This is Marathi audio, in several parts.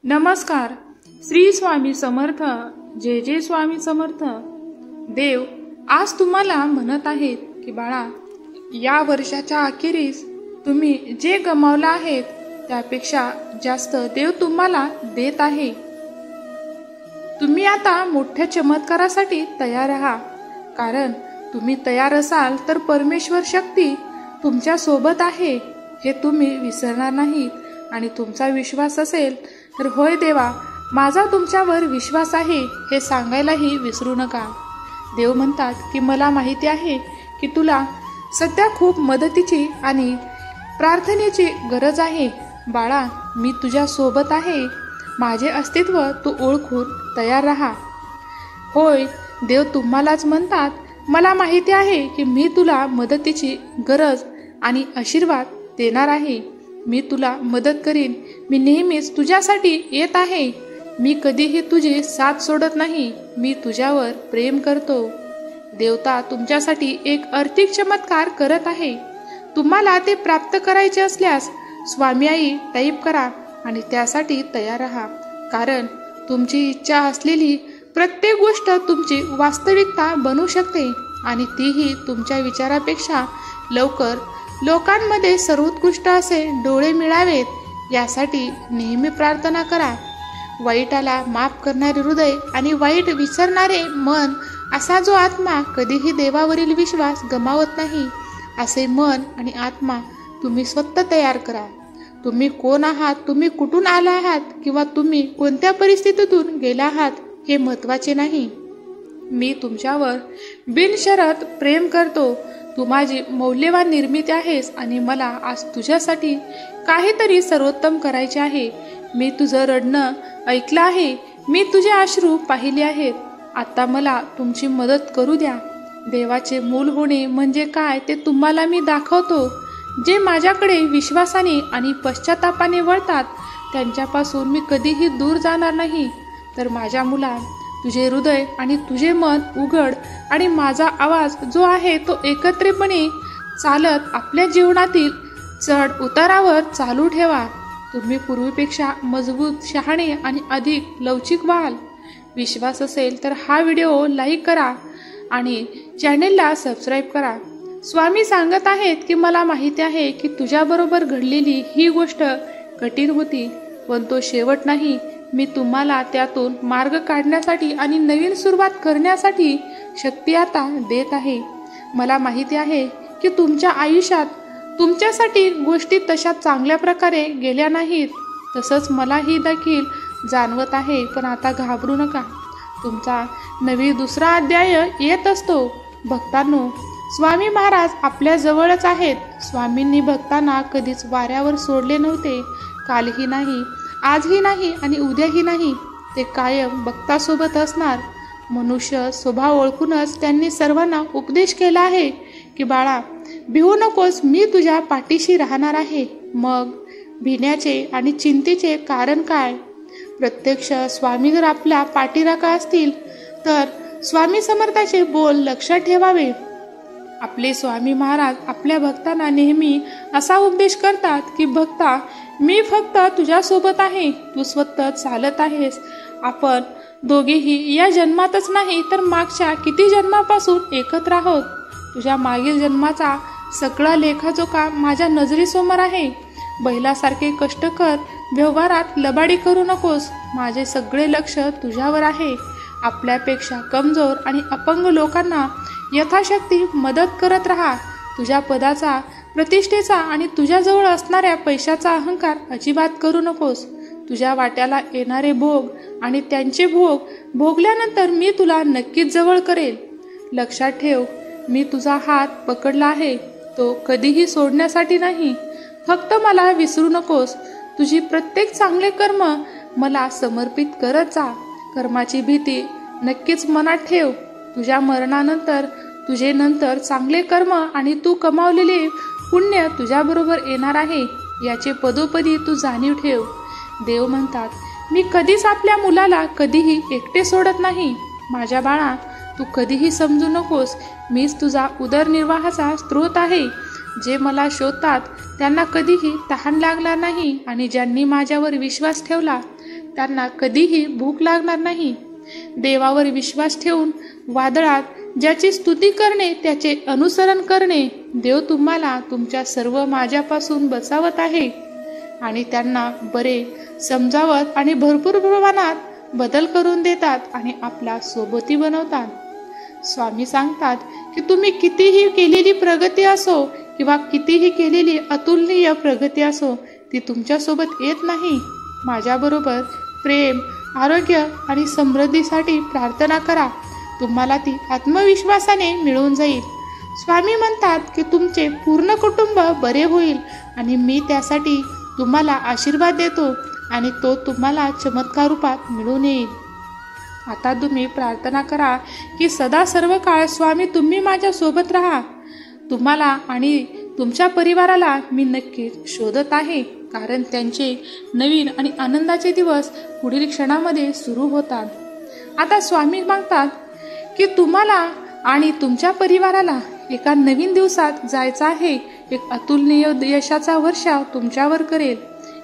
नमस्कार. श्री स्वामी समर्थ. जय जय स्वामी समर्थ. देव आज तुम्हाला म्हणत आहेत की बाळा, या वर्षाच्या अखेरीस तुम्ही जे गमावलं आहेत त्यापेक्षा जास्त देव तुम्हाला देत आहे. तुम्ही आता मोठ्या चमत्कारासाठी तयार राहा. कारण तुम्ही तयार असाल तर परमेश्वर शक्ती तुमच्या सोबत आहे हे तुम्ही विसरणार नाहीत. आणि तुमचा विश्वास असेल तर होय देवा, माझा तुमच्यावर विश्वास आहे हे सांगायलाही विसरू नका. देव म्हणतात की मला माहिती आहे की तुला सध्या खूप मदतीची आणि प्रार्थनेची गरज आहे. बाळा, मी तुझ्या सोबत आहे. माझे अस्तित्व तू ओळखून तयार राहा. होय, देव तुम्हालाच म्हणतात, मला माहिती आहे की मी तुला मदतीची गरज आणि आशीर्वाद देणार आहे. मी तुला मदत करीन. मी नेहमीच तुझ्यासाठी येत आहे. मी कधीही तुझी साथ सोडत नाही. मी तुझ्यावर प्रेम करतो. देवता तुमच्यासाठी एक आर्थिक चमत्कार करत आहे. तुम्हाला ते प्राप्त करायचे असल्यास स्वामी आई टाईप करा आणि त्यासाठी तयार राहा. कारण तुमची इच्छा असलेली प्रत्येक गोष्ट तुमची वास्तविकता बनू शकते आणि तीही तुमच्या विचारापेक्षा लवकर. लोकांमध्ये सर्वोत्कृष्ट असे डोळे मिळावेत यासाठी नेहमी प्रार्थना करा. वाईटाला माफ करणारे हृदय आणि वाईट विसरणारे मन असा जो आत्मा कधीही देवावरील विश्वास गमावत नाही, असे मन आणि आत्मा तुम्ही स्वतः तयार करा. तुम्ही कोण आहात, तुम्ही कुठून आला आहात किंवा तुम्ही कोणत्या परिस्थितीतून गेला आहात हे महत्त्वाचे नाही. मी तुमच्यावर बिनशर्त प्रेम करतो. तू माझी मौल्यवान निर्मिती आहेस आणि मला आज तुझ्यासाठी काहीतरी सर्वोत्तम करायचे आहे. मी तुझं रडणं ऐकलं आहे. मी तुझे अश्रू पाहिले आहेत. आता मला तुमची मदत करू द्या. देवाचे मूल होणे म्हणजे काय ते तुम्हाला मी दाखवतो. जे माझ्याकडे विश्वासाने आणि पश्चातापाने वळतात त्यांच्यापासून मी कधीही दूर जाणार नाही. तर माझ्या मुला, तुझे हृदय आणि तुझे मन उघड आणि माझा आवाज जो आहे तो एकत्रितपणे चालत आपल्या जीवनातील चढ उतारावर चालू ठेवा. तुम्ही पूर्वीपेक्षा मजबूत, शहाणे आणि अधिक लवचिक व्हाल. विश्वास असेल तर हा व्हिडिओ लाईक करा आणि चॅनेलला सबस्क्राईब करा. स्वामी सांगत आहेत की मला माहिती आहे की तुझ्याबरोबर घडलेली ही गोष्ट कठीण होती, पण तो शेवट नाही. मी तुम्हाला त्यातून मार्ग काढण्यासाठी आणि नवीन सुरुवात करण्यासाठी शक्ती आता देत आहे. मला माहिती आहे की तुमच्या आयुष्यात तुमच्यासाठी गोष्टी तशा चांगल्या प्रकारे गेल्या नाहीत. तसंच मलाही देखील जाणवत आहे. पण आता घाबरू नका. तुमचा नवी दुसरा अध्याय येत असतो. भक्तांनो, स्वामी महाराज आपल्या जवळच आहेत. स्वामींनी भक्तांना कधीच वाऱ्यावर सोडले नव्हते. कालही नाही, आजही नाही आणि उद्याही नाही. ते कायम भक्तासोबत असणार. मनुष्य स्वभाव ओळखूनच त्यांनी सर्वांना उपदेश केला आहे की बाळा, भिवू नकोस, मी तुझ्या पाठीशी राहणार आहे. मग भिण्याचे आणि चिंतेचे कारण काय? प्रत्यक्ष स्वामी जर आपल्या पाठीराखा असतील तर स्वामी समर्थाचे बोल लक्षात ठेवावे. आपले स्वामी महाराज आपल्या भक्तांना नेहमी असा उपदेश करतात की भक्ता, मी फक्त तुझ्यासोबत आहे. तू स्वतः चालत आहेस. आपण दोघेही या जन्मातच नाही तर मागच्या किती जन्मापासून एकत्र आहोत. तुझ्या मागील जन्माचा सगळा लेखाजोखा माझ्या नजरेसमोर आहे. बैलासारखे कष्ट कर, व्यवहारात लबाडी करू नकोस. माझे सगळे लक्ष तुझ्यावर आहे. आपल्यापेक्षा कमजोर आणि अपंग लोकांना यथाशक्ती मदत करत राहा. तुझ्या पदाचा, प्रतिष्ठेचा आणि तुझ्याजवळ असणाऱ्या पैशाचा अहंकार अजिबात करू नकोस. तुझ्या वाट्याला येणारे भोग आणि त्यांचे भोग भोगल्यानंतर मी तुला नक्कीच जवळ करेल. लक्षात ठेव, मी तुझा हात पकडला आहे. तो कधीही सोडण्यासाठी नाही. फक्त मला विसरू नकोस. तुझी प्रत्येक चांगले कर्म मला समर्पित करत जा. कर्माची भीती नक्कीच मनात ठेव. तुझ्या मरणानंतर तुझे नंतर चांगले कर्म आणि तू कमावलेले पुण्य तुझ्याबरोबर येणार आहे याचे पदोपदी तू जाणीव ठेव. देव म्हणतात, मी कधीच आपल्या मुलाला कधीही एकटे सोडत नाही. माझ्या बाळा, तू कधीही समजू नकोस, मीच तुझा उदरनिर्वाहाचा स्रोत आहे. जे मला शोधतात त्यांना कधीही तहान लागणार नाही आणि ज्यांनी माझ्यावर विश्वास ठेवला त्यांना कधीही भूक लागणार नाही. देवावर विश्वास ठेवून वादळात ज्याची स्तुती करणे, त्याचे अनुसरण करणे, देव तुम्हाला तुमच्या सर्व माझ्यापासून बचावत आहे आणि त्यांना बरे समजावत आणि भरपूर प्रमाणात बदल करून देतात आणि आपला सोबती बनवतात. स्वामी सांगतात की तुम्ही कितीही केलेली प्रगती असो किंवा कितीही केलेली अतुलनीय प्रगती असो, ती तुमच्यासोबत येत नाही. माझ्याबरोबर प्रेम, आरोग्य आणि समृद्धीसाठी प्रार्थना करा. तुम्हाला ती आत्मविश्वासाने मिळून जाईल. स्वामी म्हणतात की तुमचे पूर्ण कुटुंब बरे होईल आणि मी त्यासाठी तुम्हाला आशीर्वाद देतो आणि तो तुम्हाला चमत्कार रूपात मिळून येईल. आता तुम्ही प्रार्थना करा की सदा सर्व काळ स्वामी तुम्ही माझ्या सोबत राहा. तुम्हाला आणि तुमच्या परिवाराला मी नक्कीच शोधत आहे, कारण त्यांचे नवीन आणि आनंदाचे दिवस पुढील क्षणामध्ये सुरू होतात. आता स्वामी मागतात की तुम्हाला आणि तुमच्या परिवाराला एका नवीन दिवसात जायचं आहे. एक अतुलनीय यशाचा वर्षाव तुमच्यावर करेल.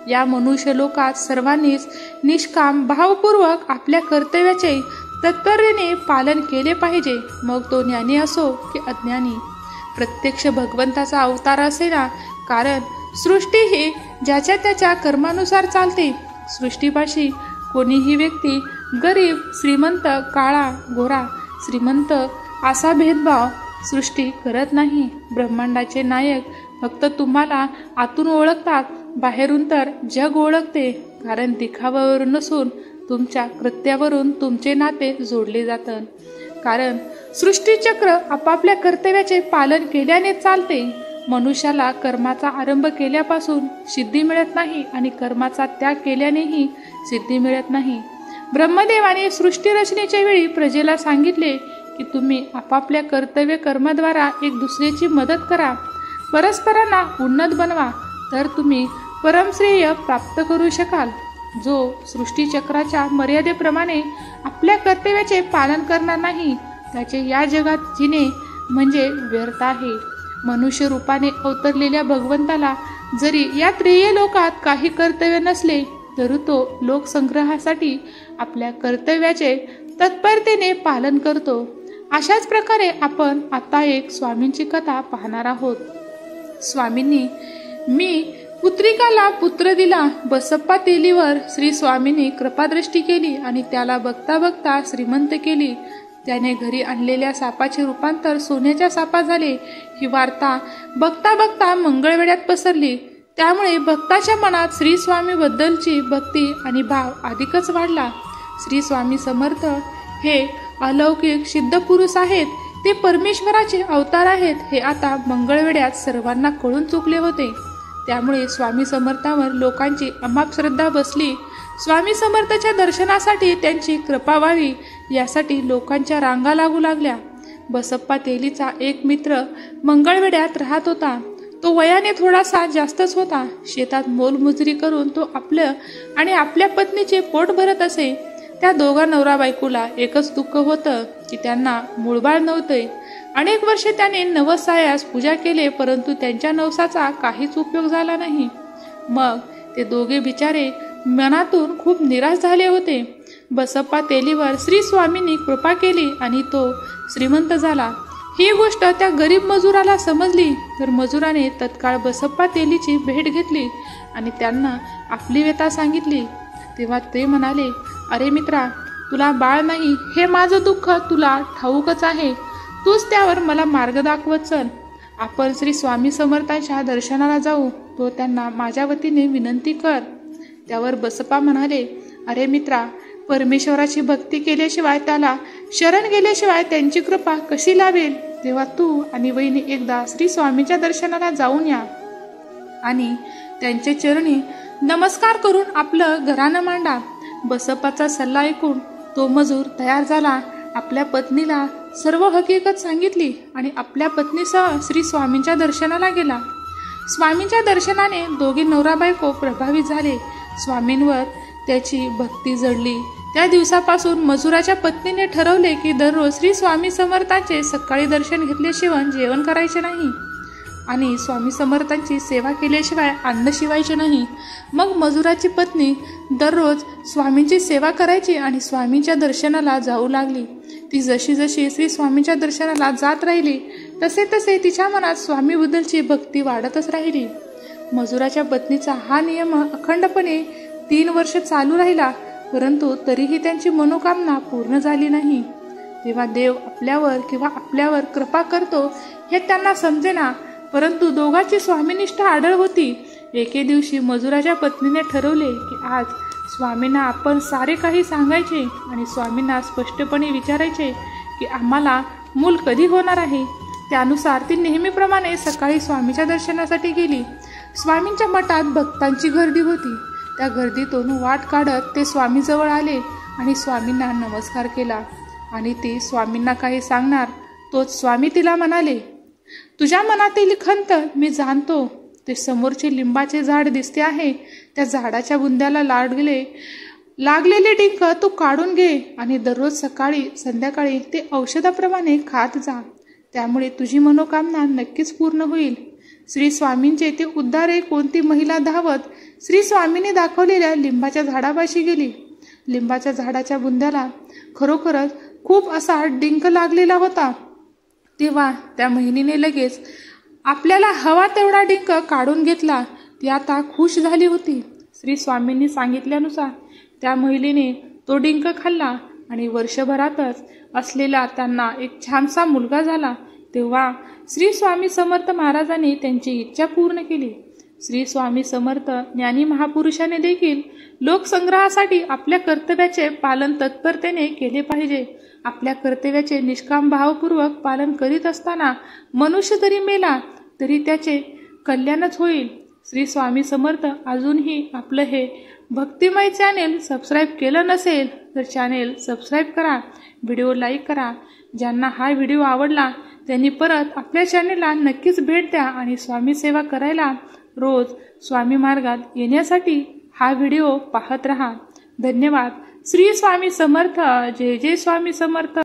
या मनुष्य लोकात सर्वांनीच निष्काम भावपूर्वक आपल्या कर्तव्याचे तत्परतेने पालन केले पाहिजे, मग तो ज्ञानी असो की अज्ञानी. प्रत्यक्ष भगवंताचा अवतार असे ना, कारण सृष्टी ही ज्याच्या त्याच्या कर्मानुसार चालते. सृष्टीपाशी कोणीही व्यक्ती गरीब, श्रीमंत, काळा, गोरा, श्रीमंत असा भेदभाव सृष्टी करत नाही. ब्रह्मांडाचे नायक फक्त तुम्हाला आतून ओळखतात, बाहेरून तर जग ओळखते, कारण दिखाव्यावरून नसून तुमच्या कृत्यावरून तुमचे नाते जोडले जातात. कारण सृष्टीचक्र आपापल्या कर्तव्याचे पालन केल्याने चालते. मनुष्याला कर्माचा आरंभ केल्यापासून सिद्धी मिळत नाही आणि कर्माचा त्याग केल्यानेही सिद्धी मिळत नाही. ब्रह्मदेवाने सृष्टी रचनेच्या वेळी प्रजेला सांगितले की तुम्ही आपापल्या कर्तव्य कर्माद्वारा एक दुसऱ्याची मदत करा, परस्परांना उन्नत बनवा, तर तुम्ही परमश्रेय प्राप्त करू शकाल. जो सृष्टीचक्राच्या मर्यादेप्रमाणे आपल्या कर्तव्याचे पालन करणार नाही, त्याचे या जगात जिणे म्हणजे व्यर्थ आहे. मनुष्य रूपाने अवतरलेल्या भगवंताला जरी या त्रेय लोकात काही कर्तव्य नसले, तरी तो लोकसंग्रहासाठी आपल्या कर्तव्याचे तत्परतेने पालन करतो. अशाच प्रकारे आपण आता एक स्वामींची कथा पाहणार आहोत. स्वामींनी मी पुत्रिकाला पुत्र दिला. बसप्पा तेलीवर श्री स्वामींनी कृपादृष्टी केली आणि त्याला बघता बघता श्रीमंत केली. त्याने घरी आणलेल्या सापाचे रूपांतर सोन्याच्या सापात झाले. ही वार्ता बघता बघता मंगळवेढ्यात पसरली. त्यामुळे भक्ताच्या मनात श्री स्वामी बद्दलची भक्ती आणि भाव अधिकच वाढला. श्री स्वामी समर्थ हे अलौकिक सिद्ध पुरुष आहेत. ते परमेश्वराचे अवतार आहेत हे आता मंगळवेढ्यात सर्वांना कळून चुकले होते. त्यामुळे स्वामी समर्थांवर लोकांची अमाप श्रद्धा बसली. स्वामी समर्थाच्या दर्शनासाठी त्यांची कृपा व्हावी यासाठी लोकांच्या रांगा लागू लागल्या. बसप्पा तेलीचा एक मित्र मंगळवेढ्यात राहत होता. तो वयाने थोडासा जास्तच होता. शेतात मोलमजुरी करून तो आपलं आणि आपल्या पत्नीचे पोट भरत असे. त्या दोघा नवरा बायकोला एकच दुःख होतं की त्यांना मूळबाळ नव्हते. अनेक वर्षे त्याने नवसायास पूजा केले, परंतु त्यांच्या नवसाचा काहीच उपयोग झाला नाही. मग ते दोघे बिचारे मनातून खूप निराश झाले होते. बसप्पा तेलीवर श्री स्वामींनी कृपा केली आणि तो श्रीमंत झाला. ही गोष्ट त्या गरीब मजुराला समजली, तर मजुराने तत्काळ बसप्पा तेलीची भेट घेतली आणि त्यांना आपली व्यथा सांगितली. तेव्हा ते म्हणाले, अरे मित्रा, तुला बाळ नाही हे माझं दुःख तुला ठाऊकच आहे. तूच त्यावर मला मार्ग दाखवत चल. आपण श्री स्वामी समर्थांच्या दर्शनाला जाऊ. तो त्यांना माझ्या वतीने विनंती कर. त्यावर बसप्पा म्हणाले, अरे मित्रा, परमेश्वराची भक्ती केल्याशिवाय, त्याला शरण गेल्याशिवाय त्यांची कृपा कशी लाभेल. तेव्हा तू आणि वहिनी एकदा श्री स्वामीच्या दर्शनाला जाऊन या आणि त्यांचे चरणी नमस्कार करून आपलं घराणं मांडा. बसप्पाचा सल्ला ऐकून तो मजूर तयार झाला. आपल्या पत्नीला सर्व हकीकत सांगितली आणि आपल्या पत्नीसह श्री स्वामींच्या दर्शनाला गेला. स्वामींच्या दर्शनाने दोघे नवरा बायको प्रभावित झाले. स्वामींवर त्याची भक्ती जडली. त्या दिवसापासून मजुराच्या पत्नीने ठरवले की दररोज श्री स्वामी समर्थांचे सकाळी दर्शन घेतल्याशिवाय जेवण करायचे नाही आणि स्वामी समर्थांची सेवा केल्याशिवाय अन्न शिवायचे नाही. मग मजुराची पत्नी दररोज स्वामींची सेवा करायची आणि स्वामींच्या दर्शनाला जाऊ लागली. ती जशी जशी श्री स्वामींच्या दर्शनाला जात राहिली तसे तसे तिच्या मनात स्वामीबद्दलची भक्ती वाढतच राहिली. मजुराच्या पत्नीचा हा नियम अखंडपणे 3 वर्ष चालू राहिला, परंतु तरीही त्यांची मनोकामना पूर्ण झाली नाही. तेव्हा देव आपल्यावर कृपा करतो हे त्यांना समजेना, परंतु दोघांची स्वामीनिष्ठा आढळ होती. एके दिवशी मजुराच्या पत्नीने ठरवले की आज स्वामींना आपण सारे काही सांगायचे आणि स्वामींना स्पष्टपणे विचारायचे की आम्हाला मूल कधी होणार आहे. त्यानुसार ती नेहमीप्रमाणे सकाळी स्वामीच्या दर्शनासाठी गेली. स्वामींच्या मठात भक्तांची गर्दी होती. त्या गर्दीतून वाट काढत ते स्वामीजवळ आले आणि स्वामींना नमस्कार केला आणि ती स्वामींना काही सांगणार तोच स्वामी तिला म्हणाले, तुझ्या मनातील खंत मी जाणतो. ते समोरचे लिंबाचे झाड दिसते आहे, त्या झाडाच्या बुंद्याला लागलेले डिंक तू काढून घे आणि दररोज सकाळी संध्याकाळी ते औषधाप्रमाणे खात जा. त्यामुळे तुझी मनोकामना नक्कीच पूर्ण होईल. श्री स्वामींचे ते उद्धारे कोणती महिला धावत श्री स्वामींनी दाखवलेल्या लिंबाच्या झाडापाशी गेली. लिंबाच्या झाडाच्या बुंद्याला खरोखरच खूप असा डिंक लागलेला होता. तेव्हा त्या महिलेने लगेच आपल्याला हवा तेवढा डिंक काढून घेतला. ती आता खुश झाली होती. श्री स्वामींनी सांगितल्यानुसार त्या महिलेने तो डिंक खाल्ला आणि वर्षभरातच असलेला त्यांना एक छानसा मुलगा झाला. तेव्हा श्री स्वामी समर्थ महाराजांनी त्यांची इच्छा पूर्ण केली. श्री स्वामी समर्थ ज्ञानी महापुरुषाने देखील लोकसंग्रहासाठी आपल्या कर्तव्याचे पालन तत्परतेने केले पाहिजे. आपल्या कर्तव्याचे निष्काम भावपूर्वक पालन करीत असताना मनुष्य जरी मेला तरी त्याचे कल्याणच होईल. श्री स्वामी समर्थ अजूनही आपलं हे भक्तिमय चॅनेल सबस्क्राईब केलं नसेल तर चॅनेल सबस्क्राईब करा, व्हिडिओ लाईक करा. ज्यांना हा व्हिडिओ आवडला त्यांनी परत आपल्या चॅनेलला नक्कीच भेट द्या आणि स्वामी सेवा करायला रोज स्वामी मार्गात येण्यासाठी हा व्हिडिओ पाहत रहा. धन्यवाद. श्री स्वामी समर्थ. जय जय स्वामी समर्थ.